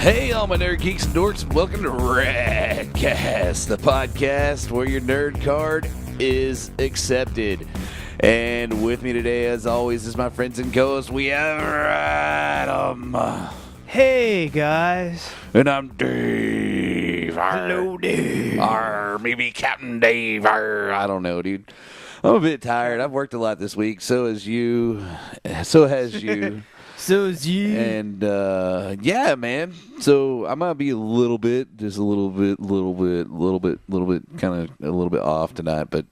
Hey, all my nerd geeks and dorks, welcome to Raddcast, the podcast where your nerd card is accepted. And with me today, as always, is my friends and co-hosts. We have Adam. Hey, guys. And I'm Dave. Hello, Dave. Or maybe Captain Dave. I don't know, dude. I'm a bit tired. I've worked a lot this week. So has you. So has you. So is you. And, yeah, man. So I might be a little bit off tonight, but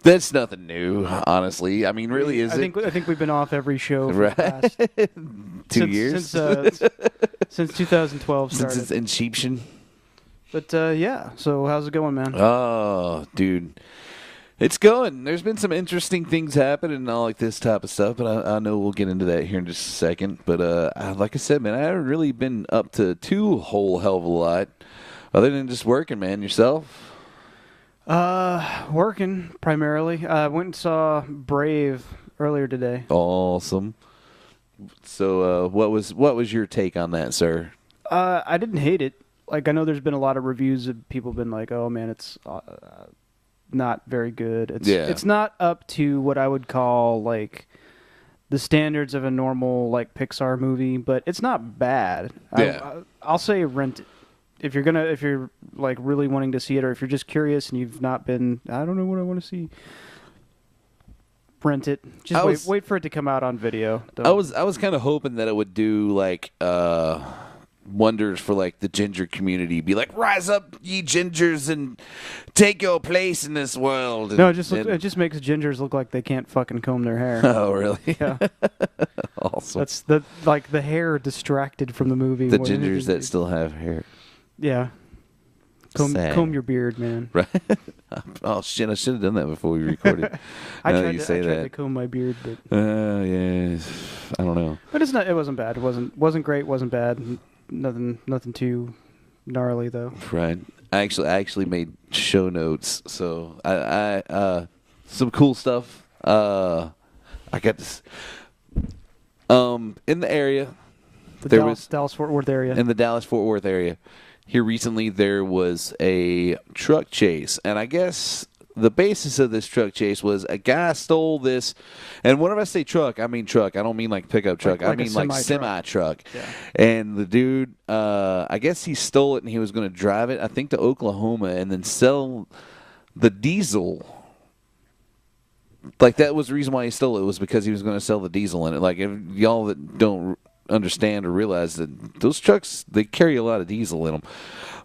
that's nothing new, honestly. I mean, really, is it? I think we've been off every show for Right. the past 2 years? Since 2012 started. Since it's Inception. But, yeah. So how's it going, man? Oh, dude. It's going. There's been some interesting things happen and all like this type of stuff, but I know we'll get into that here in just a second. But like I said, man, I haven't really been up to too whole hell of a lot other than just working, man. Yourself? Working, primarily. I went and saw Brave earlier today. Awesome. So what was your take on that, sir? I didn't hate it. Like, I know there's been a lot of reviews of people been like, oh, man, it's not very good. It's not up to what I would call like the standards of a normal like Pixar movie, but it's not bad. Yeah. I'll say rent it. If you're like really wanting to see it, or if you're just curious and you've not been, I don't know what I want to see, rent it. Just wait for it to come out on video. I was kind of hoping that it would do like wonders for like the ginger community. Be like, rise up, ye gingers, and take your place in this world. No, it just makes gingers look like they can't fucking comb their hair. Oh, really? Yeah. Awesome. That's the hair distracted from the movie. The gingers that still have hair. Yeah. Comb your beard, man. Right. Oh shit! I should have done that before we recorded. I tried to comb my beard, but yeah, I don't know. But it's not. It wasn't bad. It wasn't great. Wasn't bad. Nothing too gnarly though. Right. I actually made show notes, so I some cool stuff. I got this. In the area, Dallas-Fort Worth area. In the Dallas-Fort Worth area. Here recently, there was a truck chase, and I guess the basis of this truck chase was a guy stole this, and whenever I say truck, I mean truck. I don't mean like pickup truck. I mean like semi-truck. Yeah. And the dude, I guess he stole it, and he was going to drive it, I think, to Oklahoma, and then sell the diesel. Like, that was the reason why he stole it, was because he was going to sell the diesel in it. Like, if y'all that don't understand or realize that those trucks, they carry a lot of diesel in them.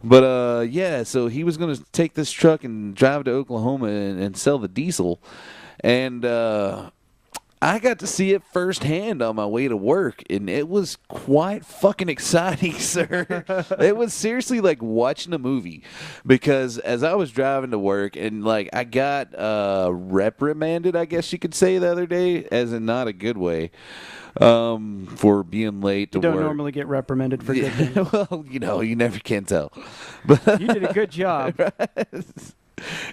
But yeah, so he was going to take this truck and drive to Oklahoma and sell the diesel, and I got to see it firsthand on my way to work, and it was quite fucking exciting, sir. It was seriously like watching a movie, because as I was driving to work, and like I got reprimanded, I guess you could say, the other day, as in not a good way, for being late to work. You don't normally get reprimanded for good things. Well, you never can tell. But you did a good job.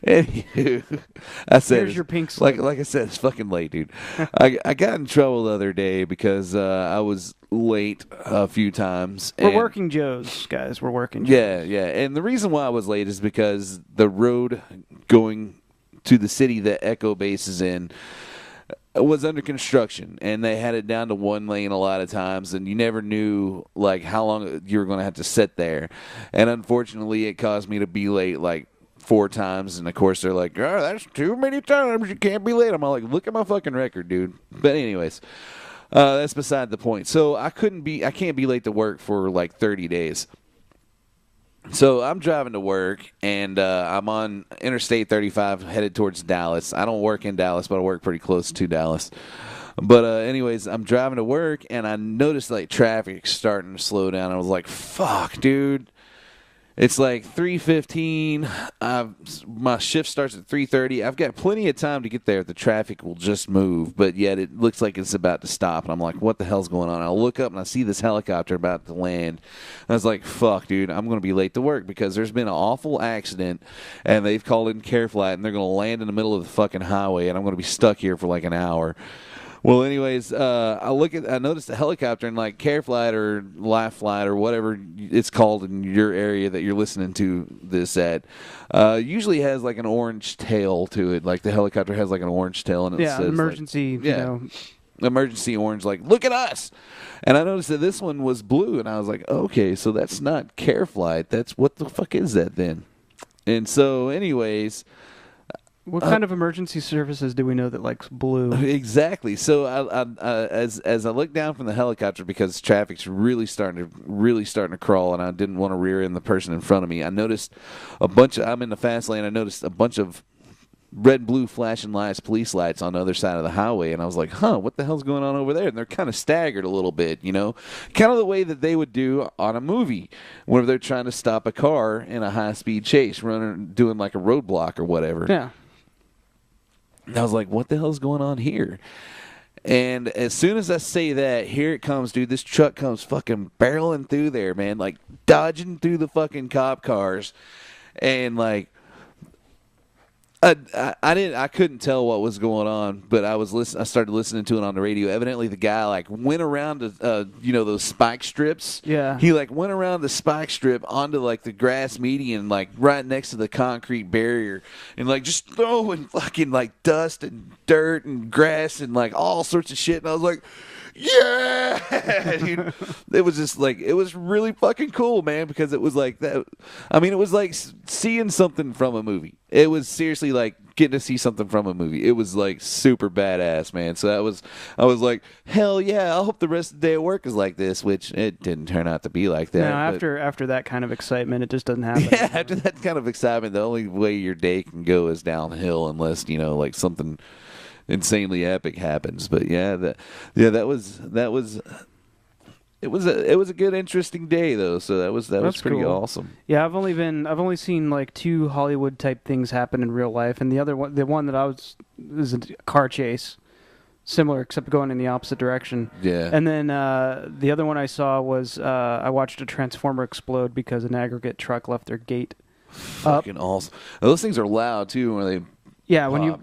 Anywho, I said, here's your pink slip. Like I said, it's fucking late, dude. I got in trouble the other day because I was late a few times. We're working Joes, guys. We're working Joes. Yeah. And the reason why I was late is because the road going to the city that Echo Base is in was under construction, and they had it down to one lane a lot of times, and you never knew like how long you were going to have to sit there. And unfortunately, it caused me to be late like 4 times, and of course they're like, oh, that's too many times, you can't be late. I'm like, look at my fucking record, dude. But anyways, that's beside the point. So I can't be late to work for like 30 days. So I'm driving to work, and I'm on Interstate 35 headed towards Dallas. I don't work in Dallas, but I work pretty close to Dallas. But anyways, I'm driving to work, and I noticed like traffic starting to slow down. I was like, fuck, dude. It's like 3:15. My shift starts at 3:30. I've got plenty of time to get there. The traffic will just move, but yet it looks like it's about to stop. And I'm like, what the hell's going on? I look up and I see this helicopter about to land. I was like, fuck, dude, I'm going to be late to work because there's been an awful accident, and they've called in care flight, and they're going to land in the middle of the fucking highway, and I'm going to be stuck here for like an hour. Well, anyways, I noticed a helicopter in like Care Flight or Life Flight or whatever it's called in your area that you're listening to this at. Usually has like an orange tail to it. Like the helicopter has like an orange tail, and it says emergency. Like, emergency orange. Like, look at us. And I noticed that this one was blue, and I was like, okay, so that's not Care Flight. That's what the fuck is that then? And so, anyways. What kind of emergency services do we know that likes blue? Exactly. So as I look down from the helicopter, because traffic's really starting to crawl, and I didn't want to rear end the person in front of me, I noticed I'm in the fast lane. I noticed a bunch of red and blue flashing lights, police lights on the other side of the highway, and I was like, what the hell's going on over there? And they're kind of staggered a little bit, kind of the way that they would do on a movie whenever they're trying to stop a car in a high-speed chase, doing like a roadblock or whatever. Yeah. And I was like, what the hell's going on here? And as soon as I say that, here it comes, dude. This truck comes fucking barreling through there, man, like dodging through the fucking cop cars. And like, I couldn't tell what was going on, but I started listening to it on the radio. Evidently, the guy like went around to, those spike strips. Yeah. He like went around the spike strip onto like the grass median, like right next to the concrete barrier, and like just throwing fucking like dust and dirt and grass and like all sorts of shit. And I was like, yeah, dude. It was just like, it was really fucking cool, man, because it was like that. I mean, it was like seeing something from a movie. It was seriously like getting to see something from a movie. It was like super badass, man. So I was like, hell yeah, I hope the rest of the day at work is like this, which it didn't turn out to be like that. No, after that kind of excitement, it just doesn't happen. Yeah, after that kind of excitement, the only way your day can go is downhill unless, like something insanely epic happens. But that was it was a good, interesting day though. So that was pretty cool. Awesome. Yeah, I've only seen like 2 Hollywood type things happen in real life, and the one that was a car chase, similar except going in the opposite direction. Yeah. And then the other one I saw was I watched a transformer explode because an aggregate truck left their gate Fucking awesome. Those things are loud too when they. Yeah, pop,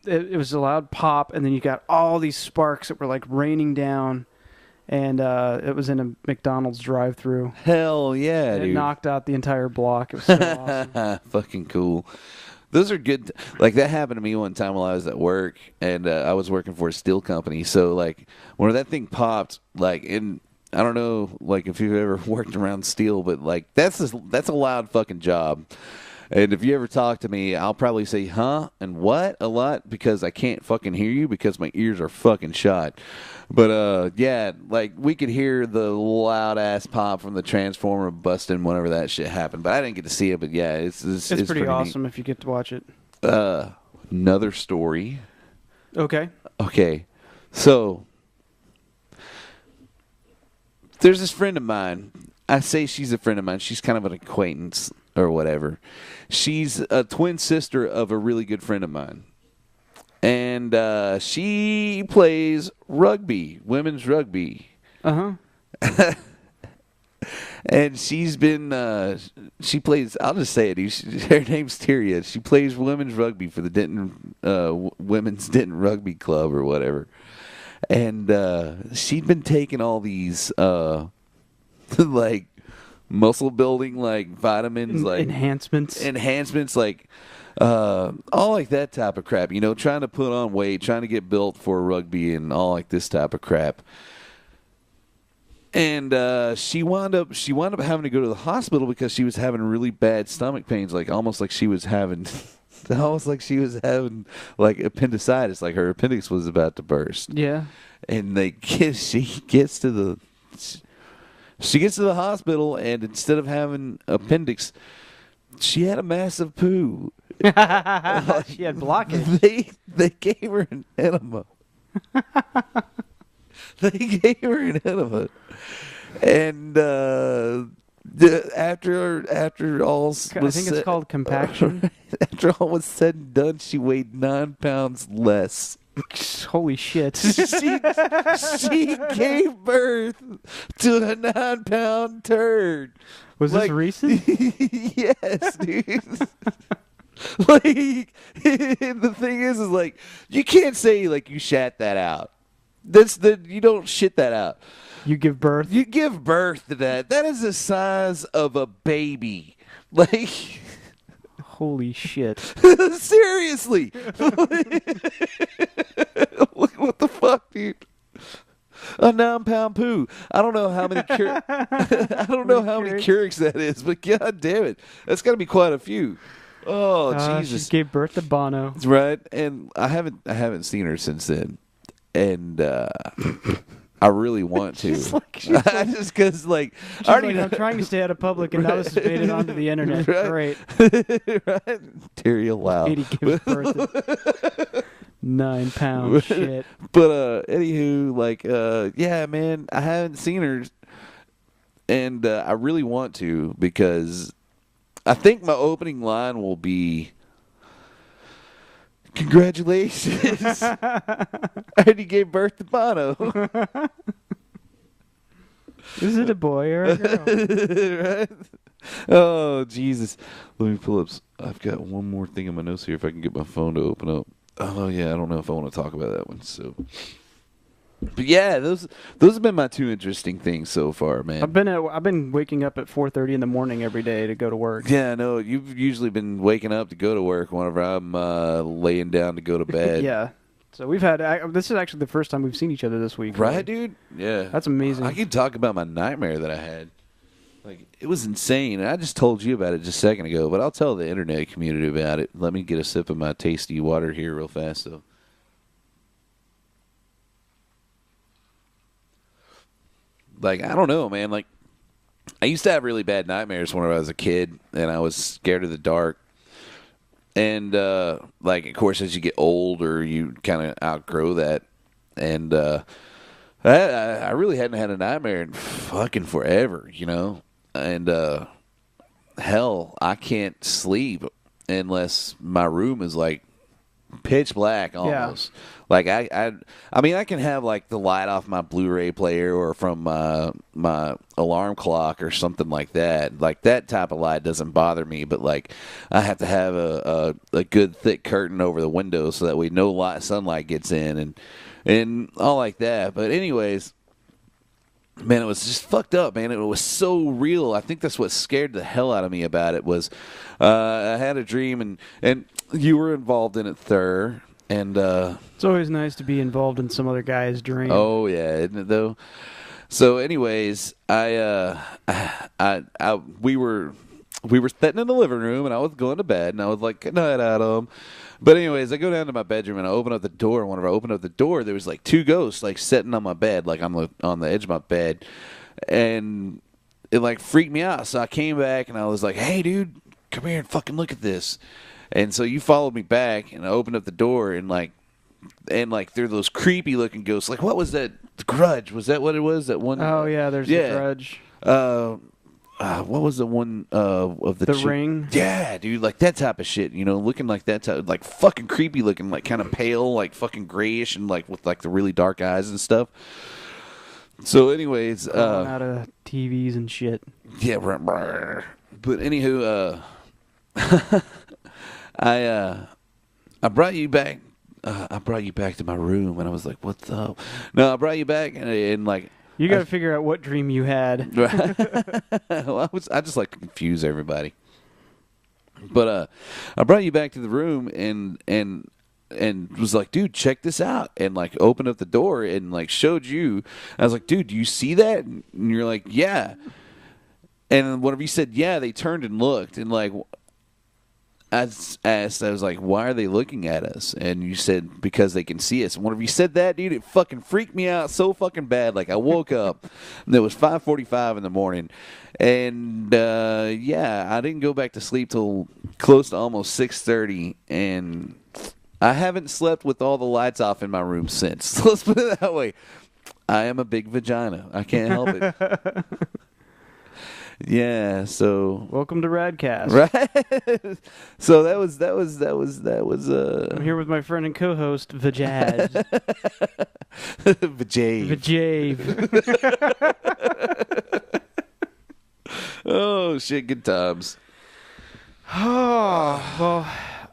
it was a loud pop, and then you got all these sparks that were like raining down, and it was in a McDonald's drive-thru. Hell yeah, dude! It knocked out the entire block. It was so awesome. Fucking cool. Those are good. Like that happened to me one time while I was at work, and I was working for a steel company. So like when that thing popped, like I don't know, like if you've ever worked around steel, but like that's a loud fucking job. And if you ever talk to me, I'll probably say, huh, and what, a lot, because I can't fucking hear you because my ears are fucking shot. But, yeah, like, we could hear the loud-ass pop from the transformer busting whenever that shit happened. But I didn't get to see it, but, yeah, it's pretty awesome if you get to watch it. Another story. Okay. So, there's this friend of mine. I say she's a friend of mine. She's kind of an acquaintance or whatever. She's a twin sister of a really good friend of mine. And she plays rugby, women's rugby. Uh-huh. And she's been, she plays, I'll just say it, her name's Tyria. She plays women's rugby for the Denton, Women's Denton Rugby Club or whatever. And she'd been taking all these, like, muscle building, like vitamins, like enhancements, like all like that type of crap. Trying to put on weight, trying to get built for rugby, and all like this type of crap. And she wound up having to go to the hospital because she was having really bad stomach pains, like almost like she was having like appendicitis, like her appendix was about to burst. Yeah. And she gets to the hospital, and instead of having appendix, she had a massive poo. She had blockage. They gave her an enema. And after all was I think it's called compaction. After all was said and done, she weighed 9 pounds less. Holy shit. She gave birth to a 9-pound turd. Was this recent? Yes, dude. Like, the thing is like, you can't say, like, you shat that out. You don't shit that out. You give birth? You give birth to that. That is the size of a baby. Like, holy shit. Seriously. What the fuck, dude? A 9-pound poo. I don't know how many I don't know how many Keurigs that is, but god damn it. That's got to be quite a few. Oh, Jesus. She gave birth to Bono. Right. And I haven't seen her since then. And I really want to. Just because, like, I'm trying to stay out of public, and now this has made it onto the internet. Right. Great. Right. Terry, allow. Lady gives birth to 9-pound shit. But anywho, like, yeah, man, I haven't seen her, and I really want to, because I think my opening line will be, "Congratulations, I heard you gave birth to Bono." Is it a boy or a girl? Right? Oh, Jesus. Let me pull up. I've got one more thing in my notes here if I can get my phone to open up. Oh, yeah, I don't know if I want to talk about that one. So, but yeah, those have been my two interesting things so far, man. I've been waking up at 4:30 in the morning every day to go to work. Yeah, I know. You've usually been waking up to go to work whenever I'm laying down to go to bed. Yeah. So we've had this is actually the first time we've seen each other this week. Right, dude? Yeah. That's amazing. I could talk about my nightmare that I had. Like, it was insane. And I just told you about it just a second ago, but I'll tell the internet community about it. Let me get a sip of my tasty water here real fast, though. Like, I don't know, man. Like, I used to have really bad nightmares when I was a kid, and I was scared of the dark. And, like, of course, as you get older, you kind of outgrow that. And I really hadn't had a nightmare in fucking forever, you know? And, hell, I can't sleep unless my room is, like, pitch black almost. Yeah. Like, I mean, I can have, like, the light off my Blu-ray player or from my alarm clock or something like that. Like, that type of light doesn't bother me, but, like, I have to have a good thick curtain over the window so that way no sunlight gets in and all like that. But anyways, man, it was just fucked up, man. It was so real. I think that's what scared the hell out of me about it was I had a dream, and you were involved in it, Thur. And it's always nice to be involved in some other guy's dream. Oh yeah, isn't it though? So, anyways, we were sitting in the living room, and I was going to bed, and I was like, "Good night, Adam." But anyways, I go down to my bedroom, and I open up the door. And whenever I opened up the door, there was like two ghosts like sitting on my bed, like on the edge of my bed, and it like freaked me out. So I came back, and I was like, "Hey, dude, come here and fucking look at this." And so you followed me back, and I opened up the door, and they're those creepy looking ghosts. Like, what was that? The Grudge? Was that what it was? That one? Oh yeah, there's the Grudge. What was the one of the Ring? Yeah, dude, like that type of shit. You know, looking like that type, like fucking creepy looking, like kind of pale, like fucking grayish, and like with like the really dark eyes and stuff. So, anyways, out of TVs and shit. Yeah, but anywho, I brought you back. I brought you back to my room, and I was like, "What's up?" No, I brought you back, and like you got to figure out what dream you had. Well, I just like to confuse everybody. But I brought you back to the room, and was like, "Dude, check this out," and like opened up the door and like showed you. I was like, "Dude, do you see that?" And you're like, "Yeah." And whenever you said "yeah," they turned and looked, and like. I asked, I was like, "Why are they looking at us?" And you said, "Because they can see us." And whenever you said that, dude, it fucking freaked me out so fucking bad. Like, I woke up, and it was 5:45 in the morning. And, yeah, I didn't go back to sleep till close to almost 6:30. And I haven't slept with all the lights off in my room since. Let's put it that way. I am a big vagina. I can't help it. Yeah, so welcome to Raddcast. Right. So that was I'm here with my friend and co-host Vajaz. Vajave. Oh shit, good times. Oh, well,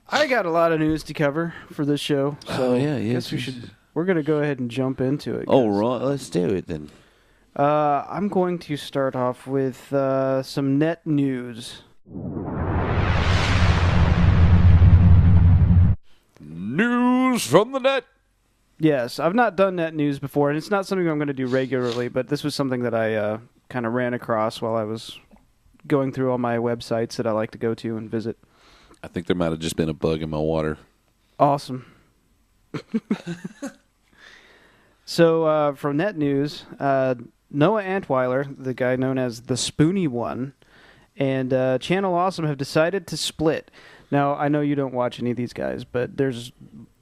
I got a lot of news to cover for this show. So yeah, I guess we should we're going to go ahead and jump into it. Oh, right. Let's do it then. I'm going to start off with some net news. News from the net. Yes, I've not done net news before, and it's not something I'm going to do regularly, but this was something that I kind of ran across while I was going through all my websites that I like to go to and visit. I think there might have just been a bug in my water. Awesome. So, from net news, Noah Antweiler, the guy known as the Spoony One, and Channel Awesome have decided to split. Now, I know you don't watch any of these guys, but there's...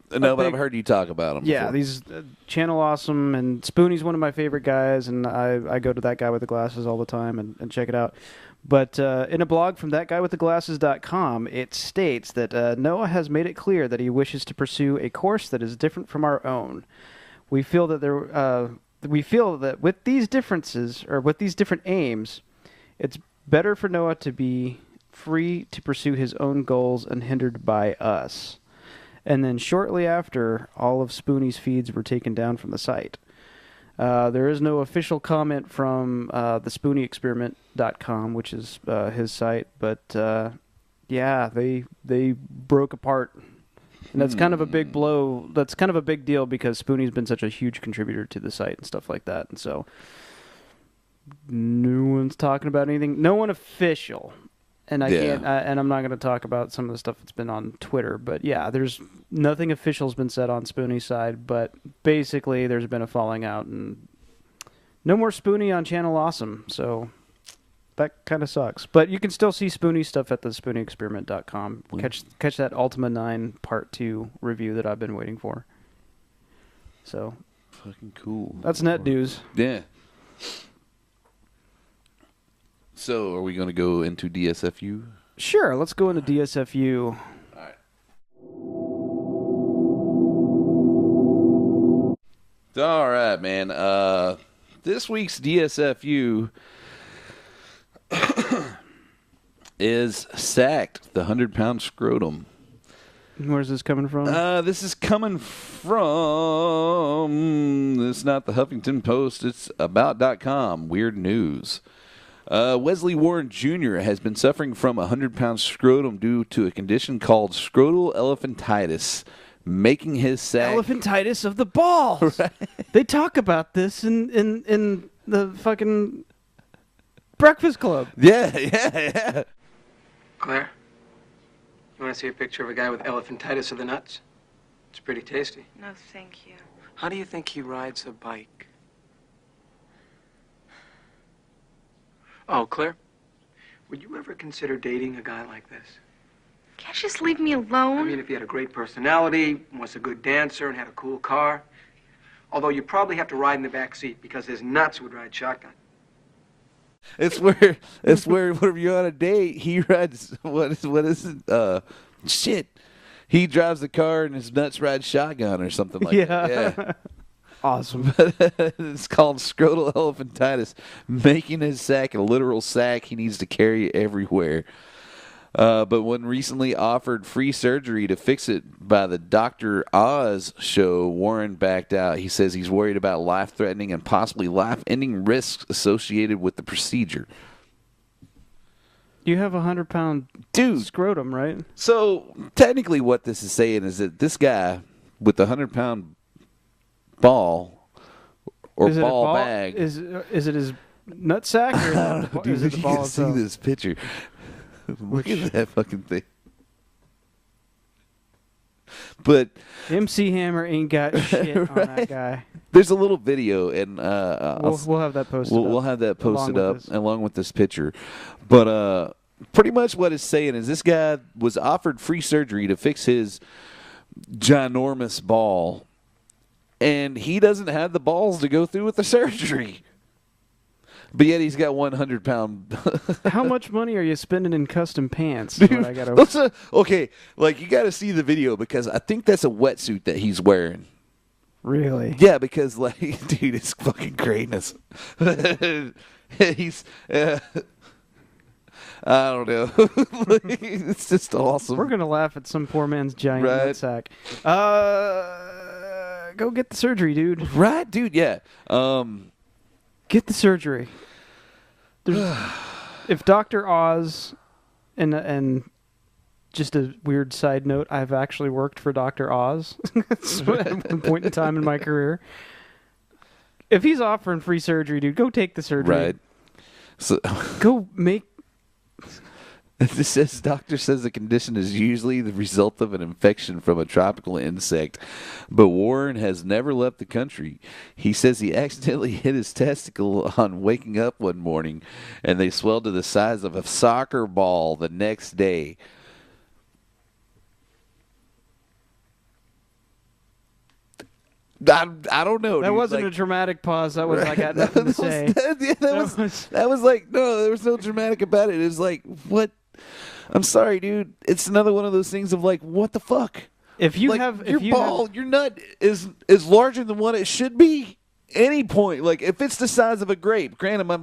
No, but I've heard you talk about them Yeah, before. these Channel Awesome, and Spoony's one of my favorite guys, and I go to that guy with the glasses all the time and check it out. But in a blog from thatguywiththeglasses.com, it states that Noah has made it clear that he wishes to pursue a course that is different from our own. We feel that with these differences, or with these different aims, it's better for Noah to be free to pursue his own goals unhindered by us. And then shortly after, all of Spoony's feeds were taken down from the site. There is no official comment from the SpoonyExperiment.com, which is his site, but yeah, they broke apart. And that's kind of a big blow. That's kind of a big deal because Spoony's been such a huge contributor to the site and stuff like that. And so no one's talking about anything. No one official. And can't, and I'm not going to talk about some of the stuff that's been on Twitter, but yeah, there's nothing official's been said on Spoony's side, but basically there's been a falling out, and no more Spoony on Channel Awesome, so that kind of sucks. But you can still see Spoony stuff at the SpoonyExperiment.com. Catch that Ultima 9 Part 2 review that I've been waiting for. So, fucking cool. That's net news. Yeah. So, are we going to go into DSFU? Sure, let's go into DSFU. All right, man. This week's DSFU is sacked, the 100-pound scrotum. Where's this coming from? This is coming from... It's not the Huffington Post. It's about.com. Weird news. Wesley Warren Jr. has been suffering from a 100-pound scrotum due to a condition called scrotal elephantitis, making his sack... Elephantitis of the balls! Right. They talk about this in the fucking Breakfast Club. Yeah. Claire, you want to see a picture of a guy with elephantitis of the nuts? It's pretty tasty. No, thank you. How do you think he rides a bike? Oh, Claire, would you ever consider dating a guy like this? Can't you just leave me alone? I mean, if he had a great personality, was a good dancer, and had a cool car. Although you probably have to ride in the back seat because his nuts would ride shotgun. It's where whenever you're on a date, he rides what is it? Shit. He drives the car and his nuts ride shotgun or something like that. Yeah. Awesome. It's called scrotal elephantitis, making his sack a literal sack he needs to carry everywhere. But when recently offered free surgery to fix it by the Dr. Oz show, Warren backed out. He says he's worried about life-threatening and possibly life-ending risks associated with the procedure. You have a 100-pound scrotum, right? So technically what this is saying is that this guy with the 100-pound ball or ball bag. Is it his nutsack or Dude, is it the ball you can itself? see this picture. Look at that fucking thing. But MC Hammer ain't got shit on that guy. There's a little video, and we'll have that posted. We'll have that posted up along with this picture. But pretty much what it's saying is this guy was offered free surgery to fix his ginormous ball, and he doesn't have the balls to go through with the surgery. But yet he's got 100-pound. How much money are you spending in custom pants? Dude, okay, like you got to see the video because I think that's a wetsuit that he's wearing. Really? Yeah, because like, dude, it's fucking greatness. He's, I don't know. It's just awesome. We're gonna laugh at some poor man's giant nutsack. go get the surgery, dude. Right, dude. Yeah. Get the surgery. If Dr. Oz, and just a weird side note, I've actually worked for Dr. Oz at one point in time in my career. If he's offering free surgery, dude, go take the surgery. Right. So go make. This says doctor says the condition is usually the result of an infection from a tropical insect, but Warren has never left the country. He says he accidentally hit his testicle on waking up one morning, and they swelled to the size of a soccer ball the next day. I don't know. That dude. wasn't a dramatic pause. That was I got nothing to say. That was like, no, there was no dramatic about it. It was like, what? I'm sorry, dude. It's another one of those things of like, what the fuck? If you like, have your ball, your nut is larger than what it should be. Any point, like if it's the size of a grape. Granted, my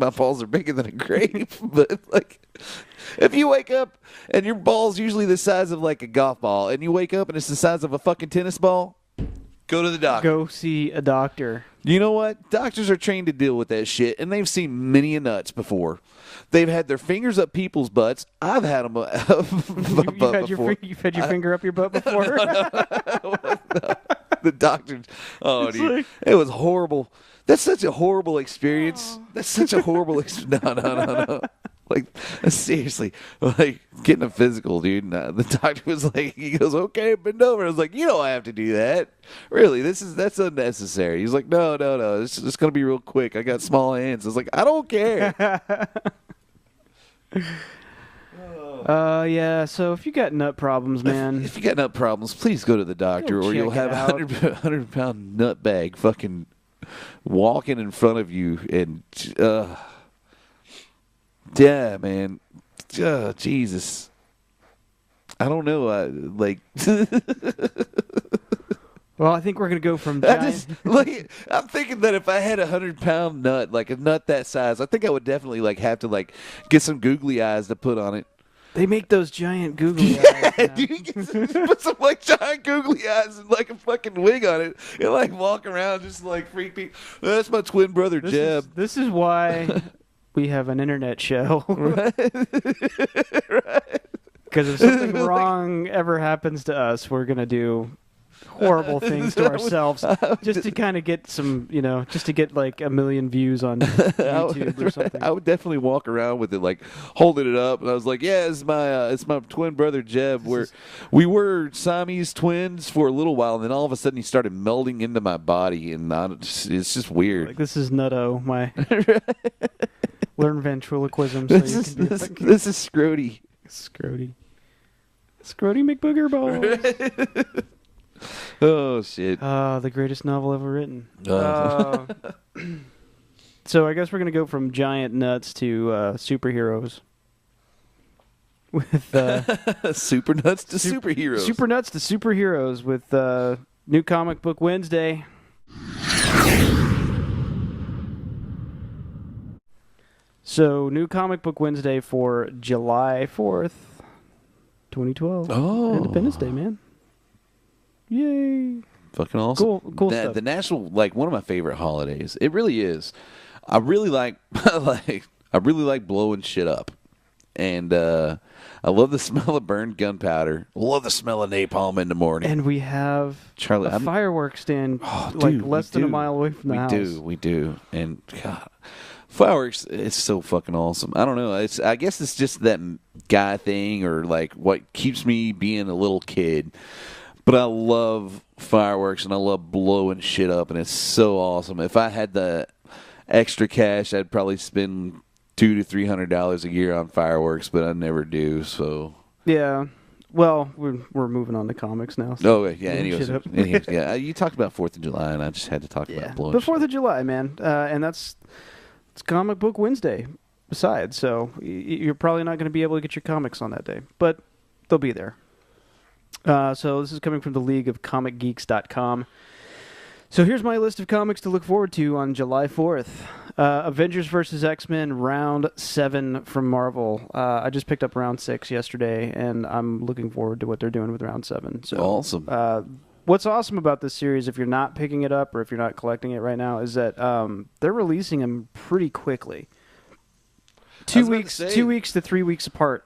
balls are bigger than a grape, but like, if you wake up and your ball's usually the size of like a golf ball, and you wake up and it's the size of a fucking tennis ball, go to the doctor. Go see a doctor. You know what? Doctors are trained to deal with that shit, and they've seen many a nuts before. They've had their fingers up people's butts. I've had them up my butt before. You've had your finger up your butt before? No. The doctor, dude, it was horrible. That's such a horrible experience. That's such a horrible experience. No. Like, seriously, like, getting a physical, dude. The doctor was like, he goes, okay, bend over. I was like, you don't have to do that. Really, that's unnecessary. He's like, no. It's just going to be real quick. I got small hands. I was like, I don't care. Yeah, so if you got nut problems, man. If you got nut problems, please go to the doctor, or you'll have a 100-pound nut bag fucking walking in front of you. And, yeah, man. Jesus. I don't know. Well, I think we're going to go from giant... I'm thinking that if I had a 100-pound nut, like a nut that size, I think I would definitely like have to like get some googly eyes to put on it. They make those giant googly eyes. Yeah, dude, put some like giant googly eyes and like a fucking wig on it, and like walk around just like freak people. That's my twin brother Jeb. This is why we have an internet show. Right. Because if something wrong ever happens to us, we're gonna do horrible things to ourselves just to kind of get some, just to get like 1 million views on YouTube or something. I would definitely walk around with it, like holding it up, and I was like, "Yeah, it's my twin brother Jeb. We were Siamese twins for a little while, and then all of a sudden he started melding into my body, and it's just weird." Like, this is Nutto, my learn ventriloquism. This is Scroty. Scroty McBooger balls. Oh, shit. The greatest novel ever written. So I guess we're going to go from giant nuts to superheroes. With Super nuts to superheroes. Super nuts to superheroes with New Comic Book Wednesday. So, New Comic Book Wednesday for July 4th, 2012. Oh. Independence Day, man. Yay. Fucking awesome. Cool stuff. The national, like, one of my favorite holidays. It really is. I really like blowing shit up. And I love the smell of burned gunpowder. Love the smell of napalm in the morning. And we have a fireworks stand less than a mile away from the house. We do. And, God, fireworks, it's so fucking awesome. I don't know. I guess it's just that guy thing, or, like, what keeps me being a little kid. But I love fireworks, and I love blowing shit up, and it's so awesome. If I had the extra cash, I'd probably spend $200 to $300 a year on fireworks, but I never do. So yeah, well, we're moving on to comics now. So yeah. Anyways, yeah. You talked about 4th of July, and I just had to talk about blowing. But 4th of July, man, and it's Comic Book Wednesday. Besides, so you're probably not going to be able to get your comics on that day, but they'll be there. So this is coming from the League of ComicGeeks.com. So here's my list of comics to look forward to on July 4th. Avengers vs. X-Men Round 7 from Marvel. I just picked up Round 6 yesterday, and I'm looking forward to what they're doing with Round 7. So awesome. what's awesome about this series, if you're not picking it up or if you're not collecting it right now, is that they're releasing them pretty quickly. 2 weeks to 3 weeks apart.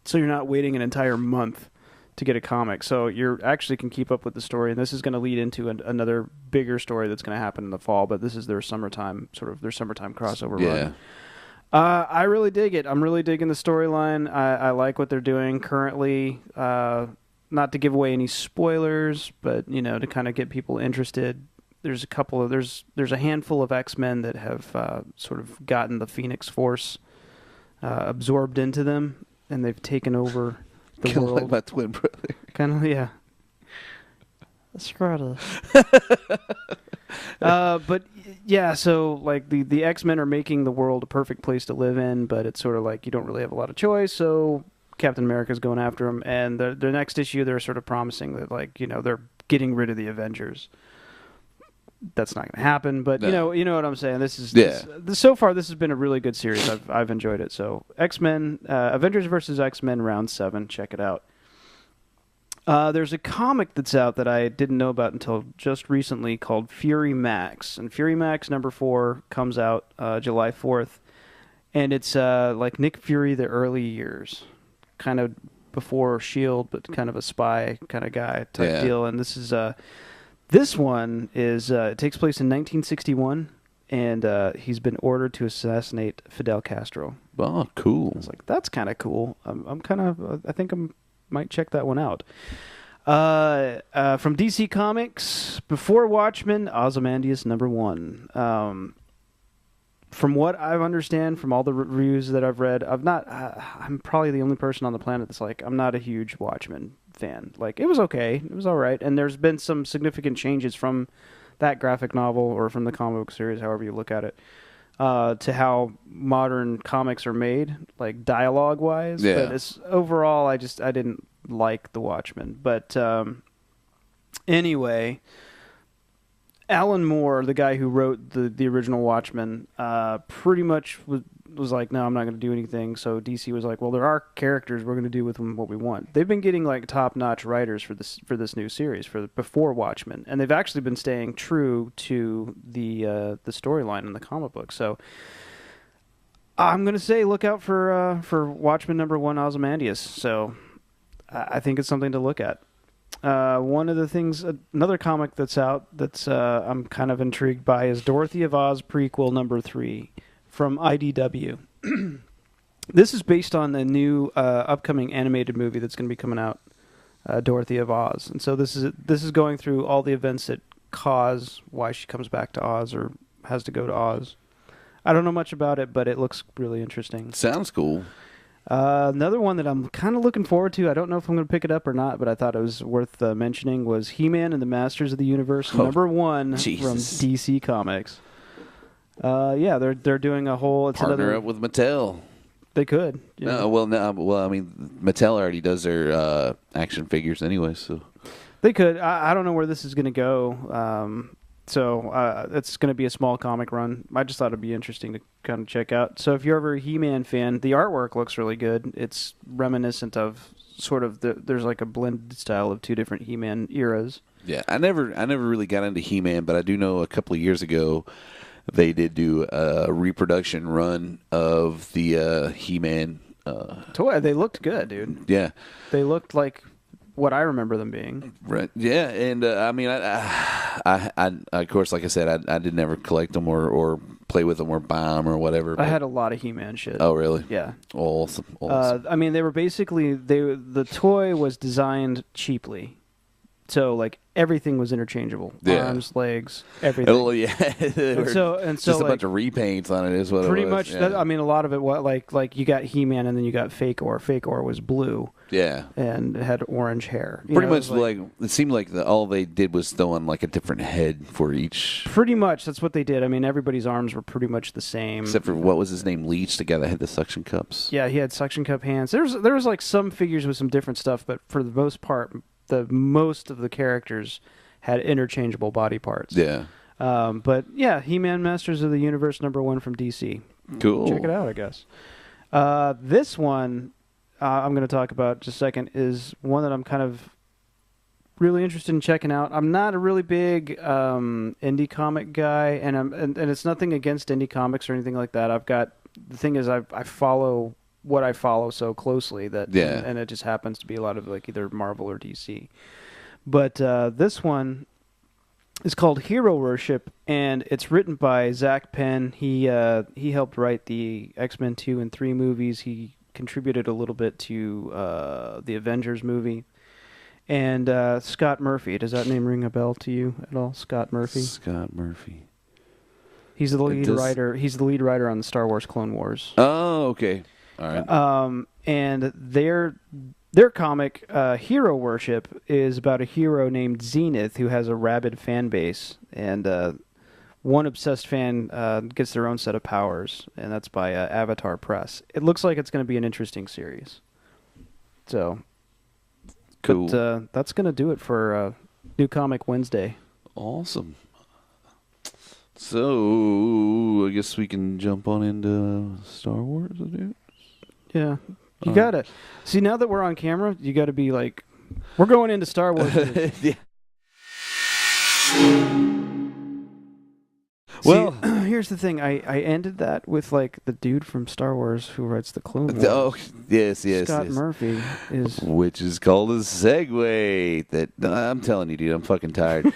So you're not waiting an entire month to get a comic. So you actually can keep up with the story, and this is going to lead into another bigger story that's going to happen in the fall, but this is their summertime crossover run. I really dig it. I'm really digging the storyline. I like what they're doing currently. Not to give away any spoilers, but to kind of get people interested. There's a handful of X-Men that have sort of gotten the Phoenix Force absorbed into them, and they've taken over the world. Like my twin brother. Kind of, yeah. Scrot. But yeah, so like the X-Men are making the world a perfect place to live in, but it's sort of like you don't really have a lot of choice, so Captain America's going after them, and the next issue they're sort of promising that they're getting rid of the Avengers. That's not going to happen, but no. you know what I'm saying. So far this has been a really good series. I've enjoyed it. So X-Men, Avengers versus X-Men round 7. Check it out. There's a comic that's out that I didn't know about until just recently called Fury Max, and Fury Max number 4 comes out July 4th, and it's like Nick Fury the early years, kind of before S.H.I.E.L.D., but kind of a spy kind of guy type deal, and this one is it takes place in 1961, and he's been ordered to assassinate Fidel Castro. Oh, cool! I was like, that's kind of cool. I think I might check that one out. From DC Comics, before Watchmen, Ozymandias number 1. From what I understand, from all the reviews that I've read, I'm probably the only person on the planet that's like, I'm not a huge Watchmen fan. Like, it was okay, it was all right, and there's been some significant changes from that graphic novel or from the comic book series, however you look at it, to how modern comics are made, like dialogue-wise. Yeah. But overall, I didn't like the Watchmen. But anyway, Alan Moore, the guy who wrote the original Watchmen, pretty much was like, no, I'm not going to do anything. So DC was like, well, there are characters, we're going to do with them what we want. They've been getting like top-notch writers for this new series before Watchmen, and they've actually been staying true to the storyline in the comic book. So I'm going to say look out for Watchmen number 1, Ozymandias. So I think it's something to look at. One of the things, another comic that's out that's I'm kind of intrigued by is Dorothy of Oz prequel number 3 from IDW. This is based on a new upcoming animated movie that's going to be coming out, Dorothy of Oz, and so this is going through all the events that cause why she comes back to Oz or has to go to Oz. I don't know much about it, but it looks really interesting. Sounds cool. Another one that I'm kind of looking forward to, I don't know if I'm going to pick it up or not, but I thought it was worth mentioning, was He-Man and the Masters of the Universe, number 1 Jesus. from DC Comics. Yeah, they're doing a whole... Partner up with Mattel. They could. Yeah. Well, I mean, Mattel already does their action figures anyway, so... They could. I don't know where this is going to go. So it's going to be a small comic run. I just thought it'd be interesting to kind of check out. So if you're ever a He-Man fan, the artwork looks really good. It's reminiscent of sort of there's like a blended style of 2 different He-Man eras. Yeah, I never really got into He-Man, but I do know a couple of years ago they did do a reproduction run of the He-Man toy. They looked good, dude. Yeah, they looked like what I remember them being. Right. Yeah, and I mean, I of course, like I said, I did never collect them or play with them or buy them or whatever. I had a lot of He-Man shit. Oh, really? Yeah. Awesome. I mean, they were basically the toy was designed cheaply. So like everything was interchangeable, arms, legs, everything. Oh yeah, and so just like, a bunch of repaints on it is what pretty it was. much. Yeah. I mean, a lot of it was like you got He-Man and then you got Fake Or. Fake Or was blue. Yeah, and it had orange hair. Pretty much like it seemed like all they did was throw on like a different head for each. Pretty much, that's what they did. I mean, everybody's arms were pretty much the same, except for what was his name, Leech, the guy that had the suction cups. Yeah, he had suction cup hands. There was like some figures with some different stuff, but for the most part, most of the characters had interchangeable body parts. Yeah. But yeah, He-Man Masters of the Universe number 1 from DC. Cool. Check it out, I guess. This one I'm going to talk about just a second is one that I'm kind of really interested in checking out. I'm not a really big indie comic guy, and it's nothing against indie comics or anything like that. The thing is, I follow what I follow so closely that, and it just happens to be a lot of like either Marvel or DC. But this one is called Hero Worship, and it's written by Zach Penn. He helped write the X-Men 2 and 3 movies. He contributed a little bit to the Avengers movie. And Scott Murphy. Does that name ring a bell to you at all? Scott Murphy? Scott Murphy. He's the lead writer. He's the lead writer on the Star Wars Clone Wars. Oh, okay. All right. And their comic, Hero Worship, is about a hero named Zenith who has a rabid fan base. And one obsessed fan gets their own set of powers, and that's by Avatar Press. It looks like it's going to be an interesting series. So, cool. But that's going to do it for New Comic Wednesday. Awesome. So, I guess we can jump on into Star Wars, dude. Yeah. You gotta see, now that we're on camera, you gotta be like, we're going into Star Wars. Yeah. Well, here's the thing. I ended that with like the dude from Star Wars who writes the Clone Wars. Oh, yes. Scott Murphy is, which is called a segue. That I'm telling you, dude, I'm fucking tired.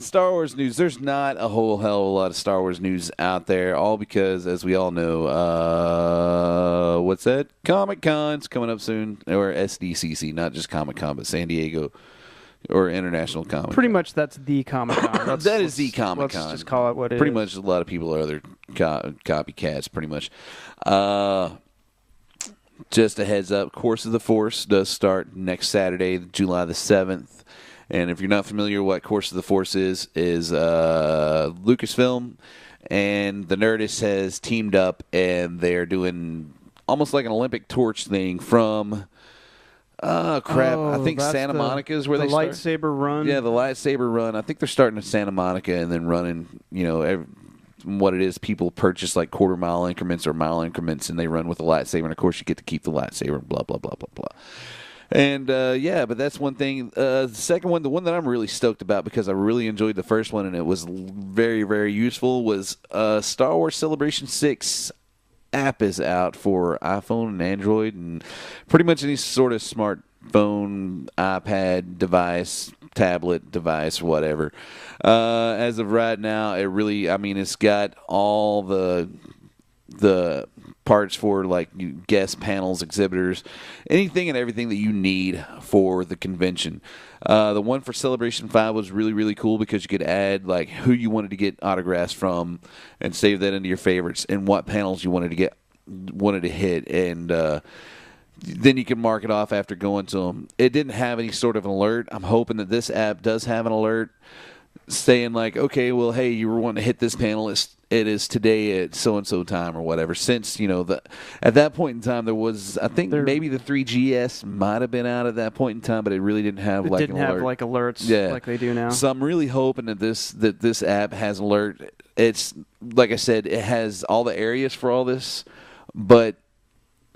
Star Wars news. There's not a whole hell of a lot of Star Wars news out there. All because, as we all know, what's that? Comic-Con's coming up soon, or SDCC, not just Comic-Con, but San Diego. Or International Comic. Pretty much that's the Comic-Con. That is the Comic-Con. Let's just call it what it is. Pretty much a lot of people are other copycats, pretty much. Just a heads up, Course of the Force does start next Saturday, July the 7th. And if you're not familiar what Course of the Force is Lucasfilm and the Nerdist has teamed up, and they're doing almost like an Olympic torch thing from... Oh, crap. I think Santa Monica is where they start. The lightsaber run. Yeah, the lightsaber run. I think they're starting in Santa Monica and then running, what it is, people purchase like quarter-mile increments or mile increments, and they run with the lightsaber. And, of course, you get to keep the lightsaber and blah, blah, blah, blah, blah. And, but that's one thing. The second one, the one that I'm really stoked about because I really enjoyed the first one and it was very, very useful, was Star Wars Celebration 6 app is out for iPhone and Android and pretty much any sort of smartphone, iPad device, tablet device, whatever. As of right now, it's got all the parts for like guest panels, exhibitors, anything and everything that you need for the convention. The one for Celebration 5 was really, really cool because you could add like who you wanted to get autographs from and save that into your favorites and what panels you wanted to hit, and then you can mark it off after going to them. It didn't have any sort of an alert. I'm hoping that this app does have an alert saying like, okay, well, hey, you were wanting to hit this panel. It is today at so-and-so time or whatever. Since, at that point in time, there was, I think maybe the 3GS might have been out at that point in time, but it really didn't have an alert. It didn't have like alerts like they do now. So I'm really hoping that this app has alert. It's, like I said, it has all the areas for all this, but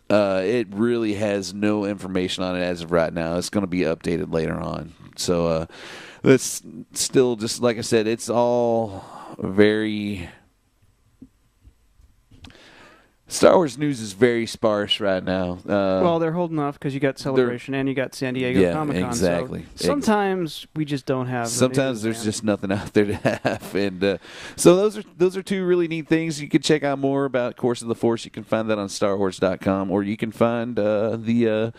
it really has no information on it as of right now. It's going to be updated later on. So that's still just, like I said, it's all very... Star Wars news is very sparse right now. Well, they're holding off because you got Celebration and you got San Diego Comic-Con. Exactly. So sometimes we just don't have. Sometimes there's just nothing out there to have, and so those are two really neat things. You can check out more about Course of the Force. You can find that on StarWars.com, or you can find the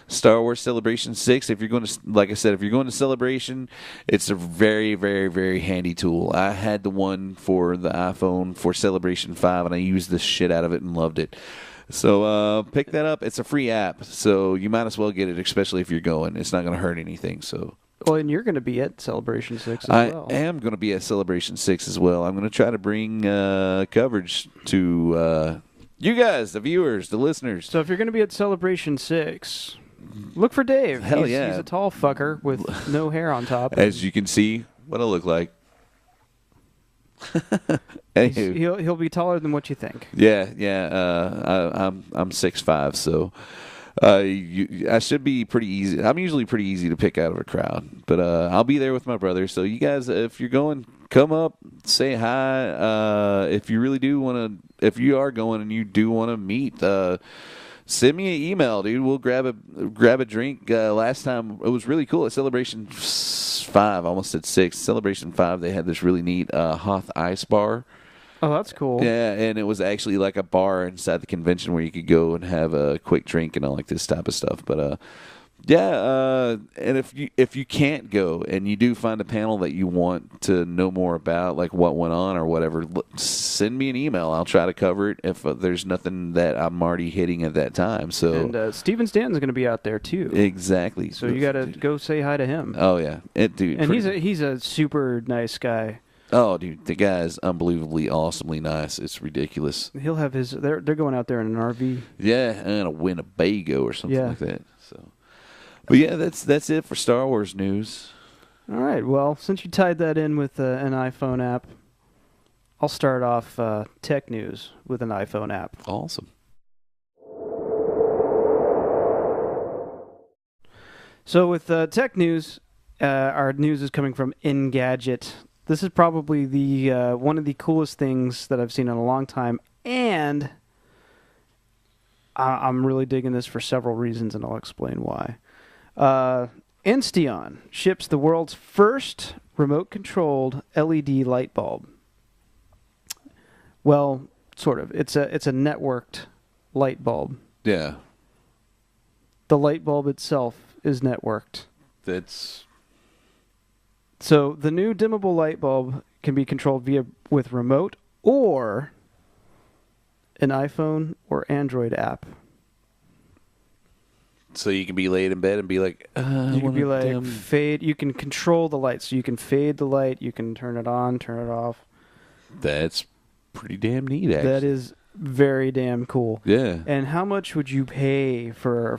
Star Wars Celebration 6. If you're going to, like I said, if you're going to Celebration, it's a very, very, very handy tool. I had the one for the iPhone for Celebration 5, and I used the shit out of it and loved it. So pick that up. It's a free app, so you might as well get it, especially if you're going. It's not going to hurt anything. So. Well, and you're going to be at Celebration 6 as well. I am going to be at Celebration 6 as well. I'm going to try to bring coverage to you guys, the viewers, the listeners. So if you're going to be at Celebration 6... look for Dave. Hell yeah. He's a tall fucker with no hair on top. As you can see, what I look like. He'll be taller than what you think. Yeah. I'm 6'5", so I should be pretty easy. I'm usually pretty easy to pick out of a crowd, but I'll be there with my brother. So you guys, if you're going, come up, say hi. If you really do want to, if you are going and you do want to meet, send me an email, dude. We'll grab a drink. Last time it was really cool at Celebration 5, almost at 6. Celebration 5, they had this really neat Hoth Ice Bar. Oh, that's cool. Yeah, and it was actually like a bar inside the convention where you could go and have a quick drink and all like this type of stuff. But and if you can't go and you do find a panel that you want to know more about, like what went on or whatever, send me an email. I'll try to cover it if there's nothing that I'm already hitting at that time. So and Steven Stanton's going to be out there too. Exactly. So you got to go say hi to him. Oh yeah, dude. And he's a super nice guy. Oh, dude, the guy's unbelievably, awesomely nice. It's ridiculous. He'll have his. They're going out there in an RV. Yeah, and a Winnebago or something like that. So, but yeah, that's it for Star Wars news. All right. Well, since you tied that in with an iPhone app, I'll start off tech news with an iPhone app. Awesome. So with tech news, our news is coming from Engadget. This is probably the one of the coolest things that I've seen in a long time, and I'm really digging this for several reasons, and I'll explain why. Insteon ships the world's first remote-controlled LED light bulb. Well, sort of. It's a networked light bulb. Yeah. The light bulb itself is networked. So the new dimmable light bulb can be controlled with remote or an iPhone or Android app. So you can be laid in bed and be like, you can be like fade. You can control the light, so you can fade the light. You can turn it on, turn it off. That's pretty damn neat, actually. That is very damn cool. Yeah. And how much would you pay for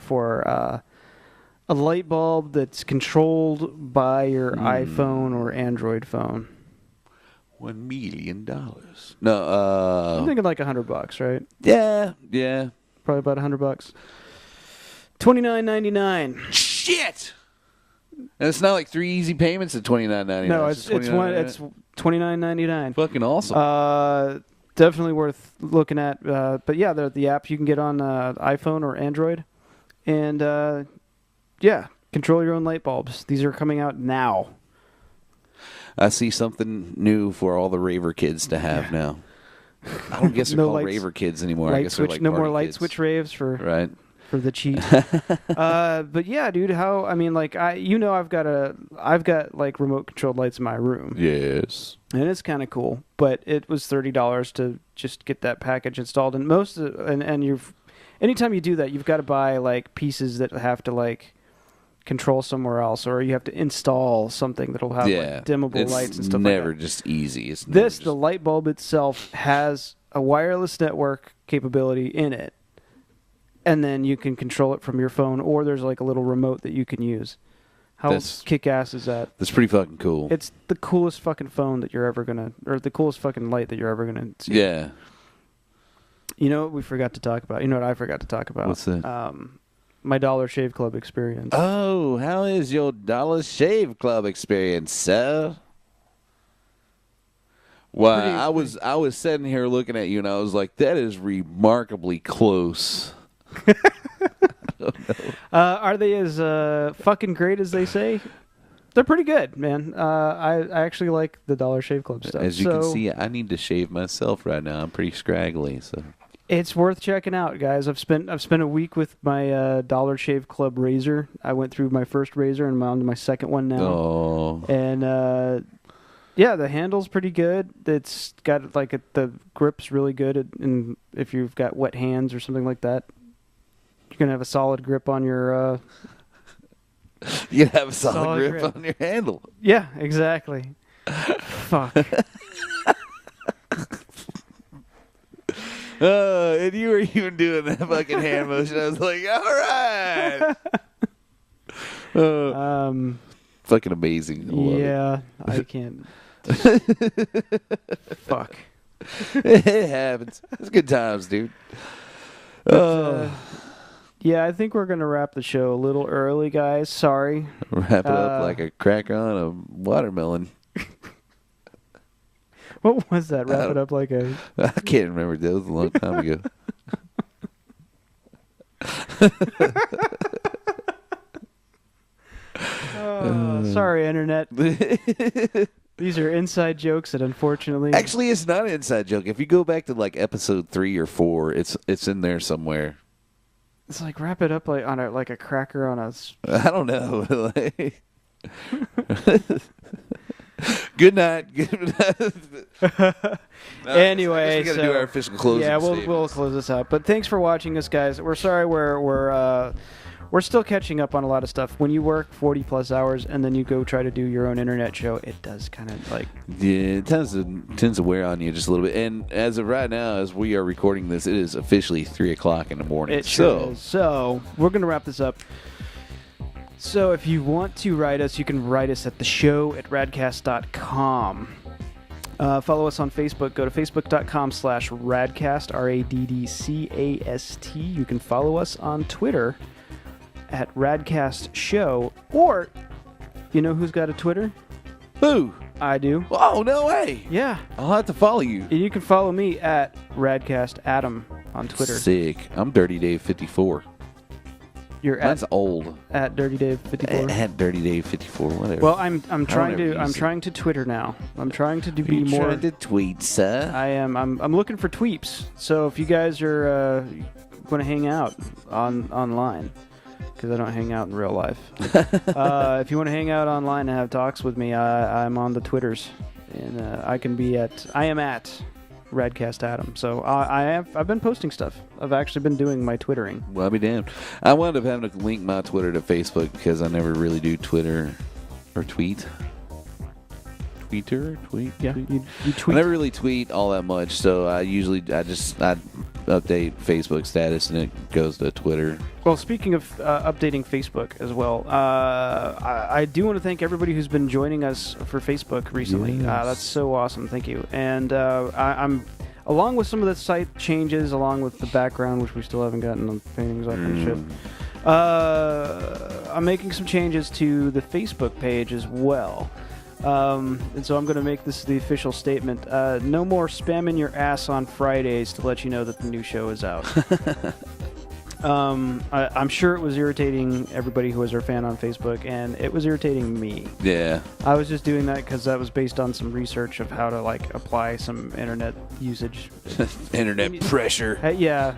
a light bulb that's controlled by your iPhone or Android phone? $1 million. No, I'm thinking like $100, right? Yeah. Probably about $100. $29.99. Shit. And it's not like 3 easy payments at $29.99. No, it's $29.99. Fucking awesome. Definitely worth looking at. But yeah, the app you can get on iPhone or Android, and yeah, control your own light bulbs. These are coming out now. I see something new for all the raver kids to have now. I don't guess they're called raver kids anymore. I guess they're like no more light kids. Switch raves for for the cheat. But yeah, dude, I've got like remote controlled lights in my room. Yes. And it's kind of cool, but it was $30 to just get that package installed. And anytime you do that, you've got to buy like pieces that have to like control somewhere else, or you have to install something that'll have like dimmable lights and stuff like that. It's never just easy. The light bulb itself has a wireless network capability in it, and then you can control it from your phone, or there's like a little remote that you can use. How kick-ass is that? That's pretty fucking cool. It's the coolest fucking phone that you're ever gonna, or the coolest fucking light that you're ever gonna see. Yeah. You know what we forgot to talk about? You know what I forgot to talk about? What's that? My Dollar Shave Club experience. Oh, how is your Dollar Shave Club experience, sir? Well, I was sitting here looking at you, and I was like, that is remarkably close. Are they as fucking great as they say? They're pretty good, man. I actually like the Dollar Shave Club stuff. As you can see, I need to shave myself right now. I'm pretty scraggly, so it's worth checking out, guys. I've spent a week with my Dollar Shave Club razor. I went through my first razor and I'm on to my second one now. Oh. And yeah, the handle's pretty good. It's got like the grip's really good, and if you've got wet hands or something like that, you're gonna have a solid grip on your. You have a solid grip on your handle. Yeah, exactly. Fuck. And you were even doing that fucking hand motion. I was like, all right. Fucking amazing. Yeah, I can't. Fuck. It happens. It's good times, dude. Yeah, I think we're going to wrap the show a little early, guys. Sorry. Wrap it up like a cracker on a watermelon. What was that? Wrap it up like a... I can't remember. That was a long time ago. Sorry, Internet. These are inside jokes that unfortunately... Actually, it's not an inside joke. If you go back to like episode 3 or 4, it's in there somewhere. It's like wrap it up like on a cracker on a... I don't know. Good night. Anyway, we got to do our official closing. Yeah, we'll close this out. But thanks for watching us, guys. We're sorry we're still catching up on a lot of stuff. When you work 40+ hours and then you go try to do your own internet show, it does kind of like... Yeah, it tends to wear on you just a little bit. And as of right now, as we are recording this, it is officially 3 o'clock in the morning. It sure is. So we're going to wrap this up. So if you want to write us, you can write us at theshow@raddcast.com. Follow us on Facebook. Go to facebook.com/Raddcast, RADDCAST. You can follow us on Twitter at Raddcast Show. Or, you know who's got a Twitter? Who? I do. Oh, no way. Yeah. I'll have to follow you. And you can follow me at Raddcast Adam on Twitter. Sick. I'm Dirty Dave 54. You're That's old. At Dirty Dave 54. At Dirty Dave 54, whatever. Well, I'm trying to Twitter now. I'm trying to be more. Trying to tweet, sir. I am. I'm looking for tweeps. So if you guys are going to hang out online, because I don't hang out in real life. If you want to hang out online and have talks with me, I'm on the Twitters, and I am at Raddcast Adam. So I've been posting stuff. I've actually been doing my Twittering. Well, I'll be damned. I wound up having to link my Twitter to Facebook because I never really do Twitter or tweet. Tweet. You tweet. I never really tweet all that much, so I update Facebook status and it goes to Twitter. Well, speaking of updating Facebook as well, I do want to thank everybody who's been joining us for Facebook recently. Yes. That's so awesome. Thank you. And I'm, along with some of the site changes, along with the background, which we still haven't gotten the paintings off on the ship, I'm making some changes to the Facebook page as well. And so I'm going to make this the official statement. No more spamming your ass on Fridays to let you know that the new show is out. I'm sure it was irritating everybody who was our fan on Facebook, and it was irritating me. Yeah. I was just doing that because that was based on some research of how to apply some internet usage. Internet pressure. Yeah.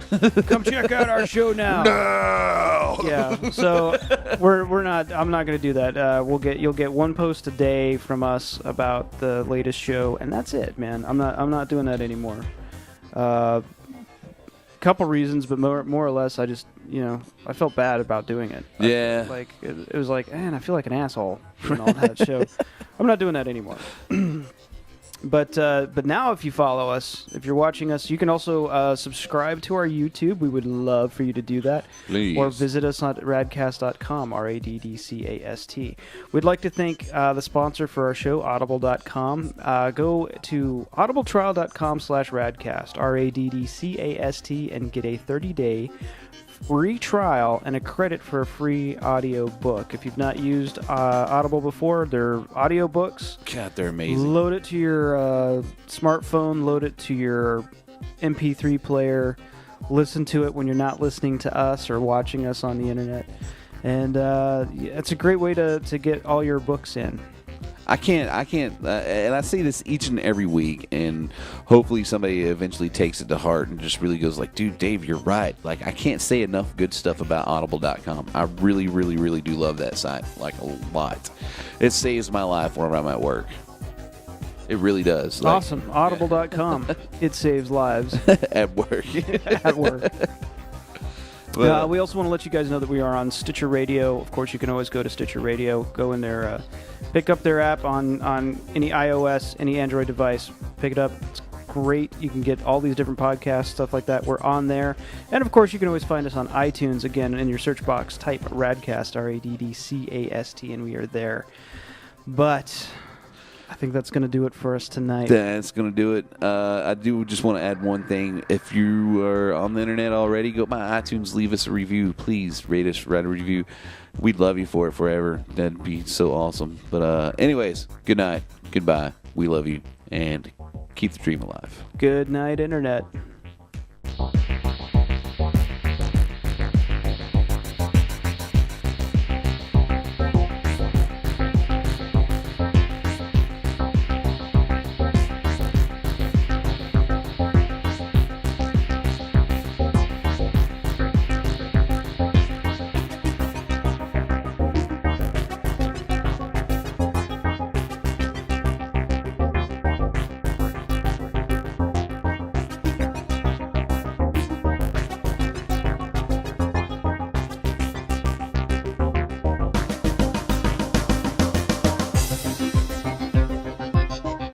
Come check out our show now. No. Yeah. So we're not. I'm not going to do that. You'll get one post a day from us about the latest show, and that's it, man. I'm not doing that anymore. Couple reasons, but more or less, I just, I felt bad about doing it. Yeah. It was like, man, I feel like an asshole doing all that show. I'm not doing that anymore. But now if you follow us, if you're watching us, you can also subscribe to our YouTube. We would love for you to do that. Please. Or visit us on raddcast.com, RADDCAST. We'd like to thank the sponsor for our show, audible.com. Go to audibletrial.com/Raddcast, RADDCAST, and get a 30-day free trial and a credit for a free audio book. If you've not used Audible before, they're audio books. God, they're amazing. Load it to your smartphone, load it to your MP3 player, listen to it when you're not listening to us or watching us on the internet. And it's a great way to get all your books in. I can't, and I say this each and every week, and hopefully somebody eventually takes it to heart and just really goes like, dude, Dave, you're right. I can't say enough good stuff about audible.com. I really, really, really do love that site, a lot. It saves my life when I'm at work. It really does. Awesome. Audible.com. It saves lives. At work. At work. We also want to let you guys know that we are on Stitcher Radio. Of course, you can always go to Stitcher Radio, go in there, pick up their app on any iOS, any Android device, pick it up. It's great. You can get all these different podcasts, stuff like that. We're on there. And, of course, you can always find us on iTunes. Again, in your search box, type Raddcast, RADDCAST, and we are there. But I think that's going to do it for us tonight. That's going to do it. I do just want to add one thing. If you are on the internet already, go by iTunes, leave us a review. Please rate us, write a review. We'd love you for it forever. That'd be so awesome. But anyways, good night. Goodbye. We love you. And keep the dream alive. Good night, Internet.